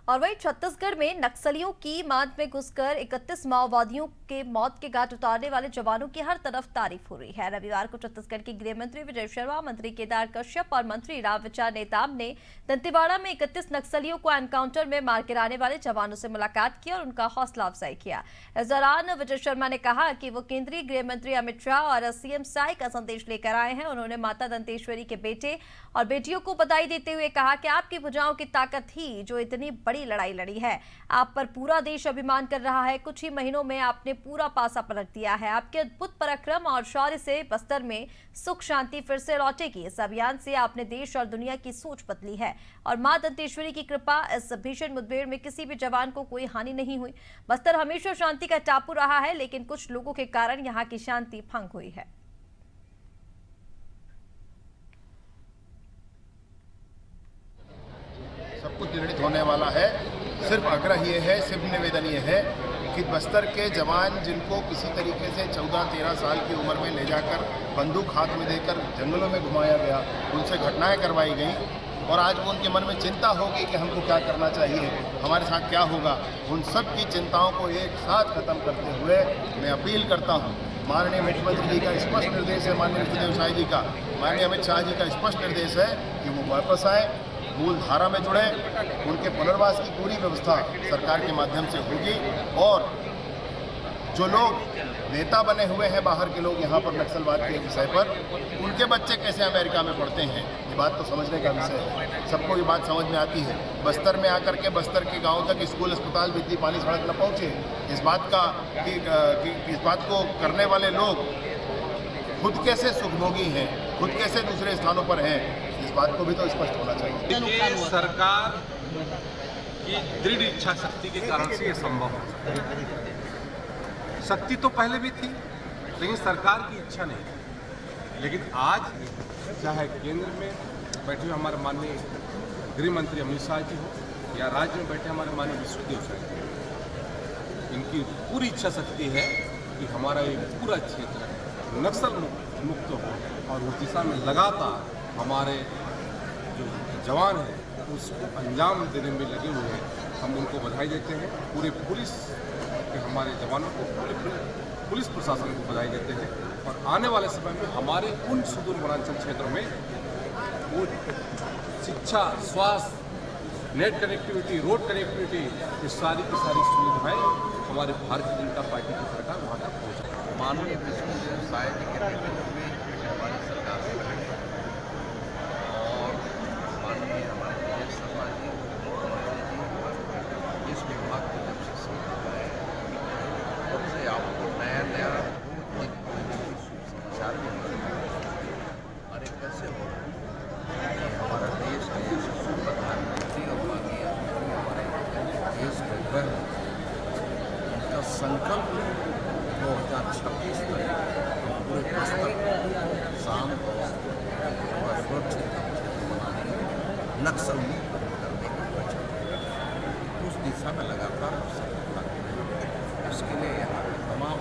और वहीं छत्तीसगढ़ में नक्सलियों की मांद में घुसकर 31 माओवादियों के मौत के घाट उतारने वाले जवानों की हर तरफ तारीफ हो रही है। रविवार को छत्तीसगढ़ के गृह मंत्री विजय शर्मा, मंत्री केदार कश्यप और मंत्री रामविचार नेताम ने दंतेवाड़ा में 31 नक्सलियों को एनकाउंटर में मार गिराने वाले जवानों से मुलाकात की और उनका हौसला अफजाई किया। इस दौरान विजय शर्मा ने कहा कि वो केंद्रीय गृह मंत्री अमित शाह और सीएम साई का संदेश लेकर आए हैं। उन्होंने माता दंतेश्वरी के बेटे और बेटियों को बधाई देते हुए कहा कि आपकी भुजाओं की ताकत ही जो इतनी बड़ी लड़ाई लड़ी है। आप पर पूरा देश अभिमान कर रहा है। कुछ ही महीनों में आपने पूरा पासा पलट दिया है। आपके अद्भुत पराक्रम और शौर्य से बस्तर में सुख शांति फिर से लौटेगी। इस अभियान से आपने देश और दुनिया की सोच बदली है और मां दंतेश्वरी की कृपा, इस भीषण मुठभेड़ में किसी भी जवान को कोई हानि नहीं हुई। बस्तर हमेशा शांति का टापू रहा है, लेकिन कुछ लोगों के कारण यहाँ की शांति भंग हुई है। सब कुछ निर्णित होने वाला है। सिर्फ आग्रह ये है, सिर्फ निवेदन ये है कि बस्तर के जवान जिनको किसी तरीके से 14-13 साल की उम्र में ले जाकर बंदूक हाथ में देकर जंगलों में घुमाया गया, उनसे घटनाएं करवाई गई और आज वो उनके मन में चिंता होगी कि हमको क्या करना चाहिए, हमारे साथ क्या होगा। उन सब की चिंताओं को एक साथ खत्म करते हुए मैं अपील करता हूँ, माननीय मुख्यमंत्री जी का स्पष्ट निर्देश है, माननीय विष्णुदेव साई जी का, माननीय अमित शाह जी का स्पष्ट निर्देश है कि वो वापस आए, मूल धारा में जुड़े। उनके पुनर्वास की पूरी व्यवस्था सरकार के माध्यम से होगी और जो लोग नेता बने हुए हैं बाहर के लोग यहाँ पर नक्सलवाद के विषय पर, उनके बच्चे कैसे अमेरिका में पढ़ते हैं, ये बात तो समझने का विषय है। सबको ये बात समझ में आती है। बस्तर में आकर के बस्तर के गांव तक स्कूल, अस्पताल, बिजली, पानी, सड़क न पहुँचे, इस बात को करने वाले लोग खुद कैसे सुखभोगी हैं, खुद कैसे दूसरे स्थानों पर हैं, इस बात को भी तो स्पष्ट होना चाहिए। ये सरकार की दृढ़ इच्छा शक्ति के कारण से ये संभव है। शक्ति तो पहले भी थी, लेकिन सरकार की इच्छा नहीं थी। लेकिन आज चाहे केंद्र में बैठे हुए हमारे माननीय गृह मंत्री अमित शाह जी हो या राज्य में बैठे हमारे माननीय विष्णुदेव साई जी, इनकी पूरी इच्छा शक्ति है कि हमारा ये पूरा क्षेत्र नक्सल मुक्त हो और उस दिशा में लगातार हमारे जो जवान हैं उसको अंजाम देने में लगे हुए हैं। हम उनको बधाई देते हैं, पूरे पुलिस के हमारे जवानों को, पूरे पुलिस प्रशासन को बधाई देते हैं और आने वाले समय में हमारे उन सुदूर वनांचल क्षेत्रों में वो शिक्षा, स्वास्थ्य, नेट कनेक्टिविटी, रोड कनेक्टिविटी, ये सारी की सारी सुविधाएँ हमारे भारतीय जनता पार्टी की सरकार वहाँ तक पहुँचाए। माननीय विष्णुदेव साई जी के नेतृत्व में हमारी सरकार बनी और माननीय हमारे विजय शर्मा जी, इस विभाग को जब से संभाला है तब से आपको नया समाचार भी मिल रहा है। अरे कैसे हो हमारा देश का यशस्वी प्रधानमंत्री और माननीय हमारे देश के गृह उनका संकल्प 2026 तक पूरे बस्तर शांत और सुरक्षित बनाने, नक्सल मुक्त करने का वचन उस दिशा में लगातार सफलता। उसके लिए यहाँ के तमाम